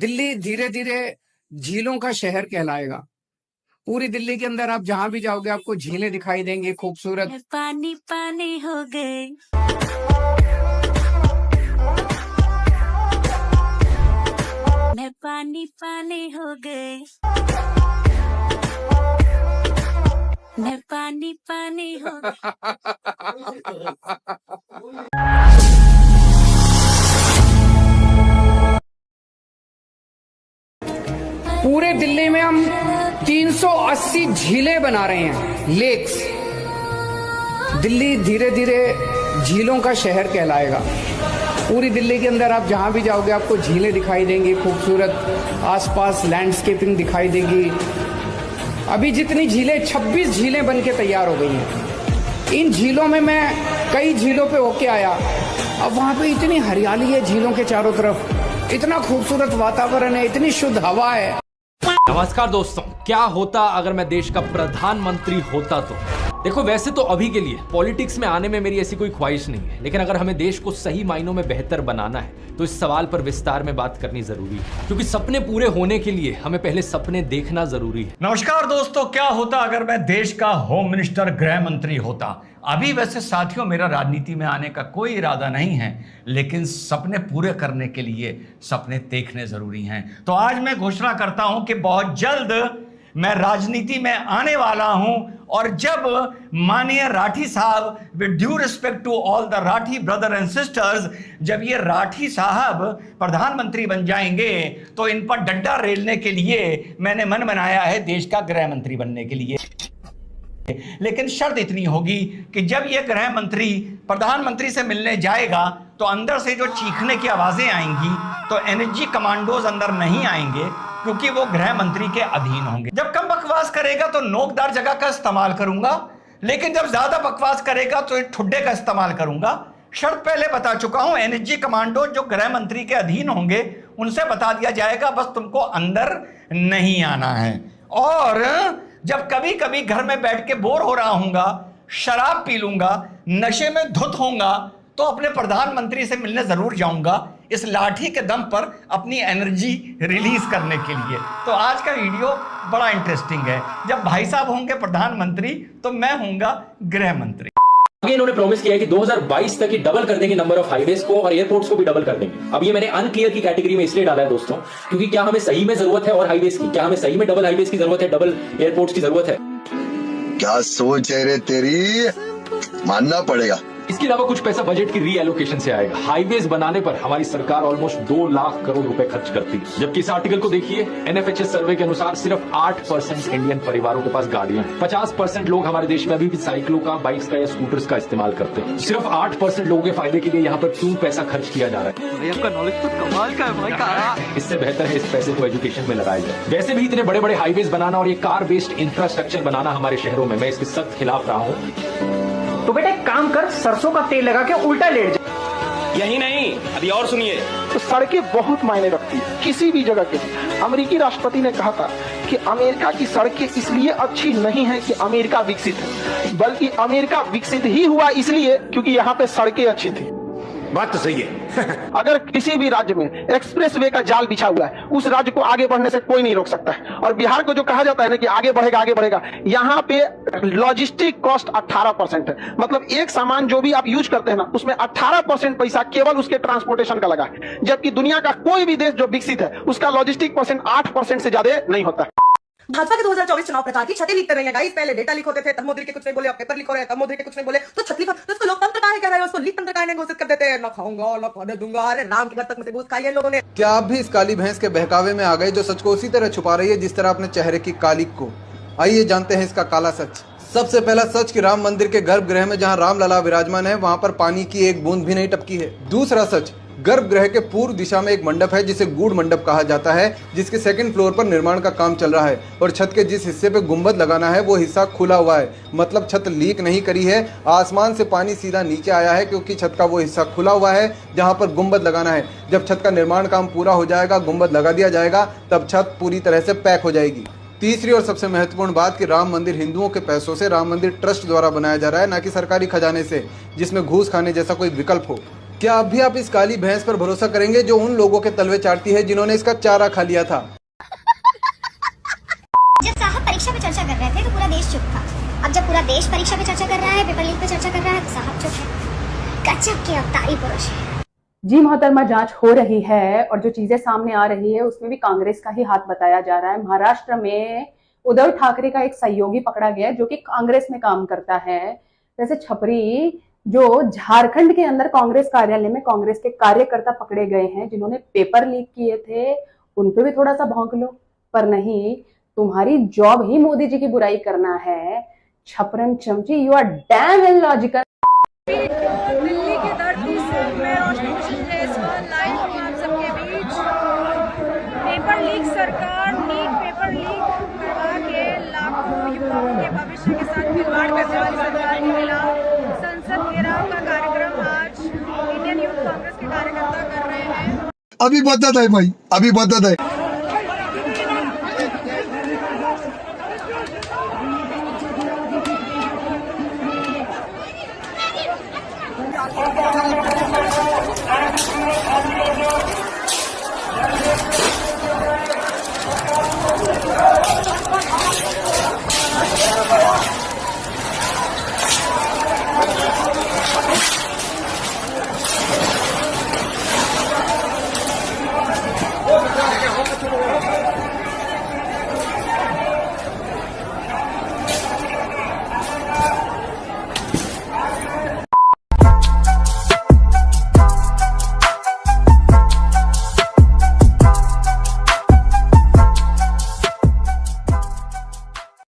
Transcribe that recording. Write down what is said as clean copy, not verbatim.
दिल्ली धीरे धीरे झीलों का शहर कहलाएगा। पूरी दिल्ली के अंदर आप जहां भी जाओगे आपको झीलें दिखाई देंगी खूबसूरत। मैं पानी पानी हो गई, मैं पानी पानी हो गई, मैं पानी पानी हो गई। पूरे दिल्ली में हम 380 झीलें बना रहे हैं, लेक्स। दिल्ली धीरे धीरे झीलों का शहर कहलाएगा। पूरी दिल्ली के अंदर आप जहां भी जाओगे आपको झीलें दिखाई देंगी खूबसूरत, आसपास लैंडस्केपिंग दिखाई देगी। अभी जितनी झीलें 26 झीलें बन के तैयार हो गई हैं। इन झीलों में मैं कई झीलों पे होके आया। अब वहां पे इतनी हरियाली है झीलों के चारों तरफ, इतना खूबसूरत वातावरण है, इतनी शुद्ध हवा है। नमस्कार दोस्तों, क्या होता अगर मैं देश का प्रधानमंत्री होता तो। देखो, वैसे तो अभी के लिए पॉलिटिक्स में आने में मेरी ऐसी कोई ख्वाहिश नहीं है, लेकिन अगर हमें देश को सही मायनों में बेहतर बनाना है तो इस सवाल पर विस्तार में बात करनी जरूरी है, क्योंकि सपने पूरे होने के लिए हमें पहले सपने देखना जरूरी है। नमस्कार दोस्तों, क्या होता अगर मैं देश का होम मिनिस्टर, गृह मंत्री होता। अभी वैसे साथियों मेरा राजनीति में आने का कोई इरादा नहीं है, लेकिन सपने पूरे करने के लिए सपने देखने जरूरी हैं। तो आज मैं घोषणा करता हूं कि बहुत जल्द मैं राजनीति में आने वाला हूं, और जब माननीय राठी साहब, with due respect to all the Rathi brother and sisters, जब ये राठी साहब प्रधानमंत्री बन जाएंगे तो इन पर डंडा रेलने के लिए मैंने मन बनाया है देश का गृह मंत्री बनने के लिए। लेकिन शर्त इतनी होगी कि जब यह गृह मंत्री प्रधानमंत्री से मिलने जाएगा तो अंदर से जो चीखने की आवाजें आएंगी तो एनएसजी कमांडोज अंदर नहीं आएंगे, क्योंकि वो गृह मंत्री के अधीन होंगे। जब कम बकवास करेगा तो नोकदार जगह का इस्तेमाल करूंगा, लेकिन जब ज्यादा बकवास करेगा तो ठुड्डे का इस्तेमाल करूंगा। शर्त पहले बता चुका हूं, एनएसजी कमांडो जो गृह मंत्री के अधीन होंगे उनसे बता दिया जाएगा बस तुमको अंदर नहीं आना है। और जब कभी कभी घर में बैठ के बोर हो रहा हूंगा, शराब पी लूंगा, नशे में धुत होऊंगा, तो अपने प्रधानमंत्री से मिलने जरूर जाऊंगा, इस लाठी के दम पर अपनी एनर्जी रिलीज करने के लिए। तो आज का वीडियो बड़ा इंटरेस्टिंग है। जब भाई साहब होंगे प्रधानमंत्री तो मैं होऊंगा गृह मंत्री। आगे इन्होंने प्रॉमिस किया है कि 2022 तक ही डबल कर देंगे नंबर ऑफ हाईवेज को, और एयरपोर्ट्स को भी डबल कर देंगे। अब ये मैंने अनक्लियर की कैटेगरी में इसलिए डाला है दोस्तों, क्योंकि क्या हमें सही में जरूरत है और हाईवेज की, क्या हमें सही में डबल हाईवेज की जरूरत है, डबल एयरपोर्ट्स की जरूरत है? क्या सोच है रे तेरी, मानना पड़ेगा। इसके अलावा कुछ पैसा बजट की रीएलोकेशन से आएगा। हाईवेज बनाने पर हमारी सरकार ऑलमोस्ट 2 लाख करोड़ रुपए खर्च करती है, जबकि इस आर्टिकल को देखिए, एनएफएचएस सर्वे के अनुसार सिर्फ 8% इंडियन परिवारों के पास गाड़ियां हैं। 50% लोग हमारे देश में अभी भी साइकिलों का, बाइक्स का या स्कूटर्स का इस्तेमाल करते हैं। सिर्फ 8% लोगों के फायदे के लिए यहाँ पर क्यों पैसा खर्च किया जा रहा है? आपका नॉलेज तो कमाल का है भाई का। इससे बेहतर है इस पैसे को एजुकेशन में लगाया जाए। वैसे भी इतने बड़े बड़े हाईवेज बनाना और ये कार बेस्ड इंफ्रास्ट्रक्चर बनाना हमारे शहरों में, मैं इसके सख्त खिलाफ रहा हूँ। तो बेटा एक काम कर, सरसों का तेल लगा के उल्टा लेट जा। यही नहीं, अभी और सुनिए। तो सड़कें बहुत मायने रखती है किसी भी जगह के। अमेरिकी राष्ट्रपति ने कहा था कि अमेरिका की सड़कें इसलिए अच्छी नहीं है कि अमेरिका विकसित है, बल्कि अमेरिका विकसित ही हुआ इसलिए क्योंकि यहाँ पे सड़कें अच्छी थी। बात तो सही है। अगर किसी भी राज्य में एक्सप्रेस वे का जाल बिछा हुआ है, उस राज्य को आगे बढ़ने से कोई नहीं रोक सकता है। और बिहार को जो कहा जाता है ना कि आगे बढ़ेगा आगे बढ़ेगा, यहाँ पे लॉजिस्टिक कॉस्ट 18% है। मतलब एक सामान जो भी आप यूज करते हैं ना, उसमें 18% पैसा केवल उसके ट्रांसपोर्टेशन का लगा है, जबकि दुनिया का कोई भी देश जो विकसित है उसका लॉजिस्टिक परसेंट 8% से ज्यादा नहीं होता है। भाजपा के 2024 चुनाव प्रचार की छतें लिखते रहे गाइस। पहले डेटा लिख होते थे, तब मोदी के कुछ नहीं बोले, अब पेपर लिख हो रहे हैं, तब मोदी के कुछ नहीं बोले, तो छत लिखो। तो उसको लोकतंत्र काहे कह रहे हैं, उसको लीकतंत्र काहे घोषित कर देते हैं। ना खाऊंगा ना खाने दूंगा, अरे राम के घर तक मुझे घूस खाई है लोगों ने। क्या आप भी इस काली भैंस के बहकावे में आ गए जो सच को उसी तरह छुपा रही है जिस तरह अपने चेहरे की काली को? आइए जानते हैं इसका काला सच। सबसे पहला सच कि राम मंदिर के गर्भगृह में जहां राम लला विराजमान है वहां पर पानी की एक बूंद भी नहीं टपकी है। दूसरा सच, गर्भगृह के पूर्व दिशा में एक मंडप है जिसे गूढ़ मंडप कहा जाता है, जिसके सेकंड फ्लोर पर निर्माण का काम चल रहा है, और छत के जिस हिस्से पे गुंबद लगाना है वो हिस्सा खुला हुआ है। मतलब छत लीक नहीं करी है, आसमान से पानी सीधा नीचे आया है, क्योंकि छत का वो हिस्सा खुला हुआ है जहां पर गुंबद लगाना है। जब छत का निर्माण काम पूरा हो जाएगा, गुंबद लगा दिया जाएगा, तब छत पूरी तरह से पैक हो जाएगी। तीसरी और सबसे महत्वपूर्ण बात कि राम मंदिर हिंदुओं के पैसों से, राम मंदिर ट्रस्ट द्वारा बनाया जा रहा है, ना कि सरकारी खजाने से, जिसमें घूस खाने जैसा कोई विकल्प हो। क्या अब भी आप इस काली भैंस पर भरोसा करेंगे जो उन लोगों के तलवे चाटती है जिन्होंने इसका चारा खा लिया था? जब साहब परीक्षा पे चर्चा कर रहे थे तो पूरा देश चुप था। अब जब पूरा देश परीक्षा पे चर्चा कर रहा है, पेपर लीक पे चर्चा कर रहा है, तो साहब चुप है। गजब के अवतारी पुरुष है। जी मोहतरमा, जांच हो रही है और जो चीजें सामने आ रही है उसमें भी कांग्रेस का ही हाथ बताया जा रहा है। महाराष्ट्र में उद्धव ठाकरे का एक सहयोगी पकड़ा गया जो कि कांग्रेस में काम करता है। जैसे छपरी जो झारखंड के अंदर कांग्रेस कार्यालय में कांग्रेस के कार्यकर्ता पकड़े गए हैं जिन्होंने पेपर लीक किए थे, उन पे भी थोड़ा सा भौंक लो। पर नहीं, तुम्हारी जॉब ही मोदी जी की बुराई करना है। छपरन चमची, you are damn illogical. Delhi के दर्द में रोशनी लाइव हूं आप सबके बीच। पेपर लीक सरकार पेपर लीक करवा के लाखों युवाओं के भविष्य के साथ खिलवाड़ करने वाली सरकार के खिलाफ संसद घेराव का कार्यक्रम आज इंडियन यूथ कांग्रेस के कार्यकर्ता कर रहे हैं। अभी बदत है भाई, अभी बदत है।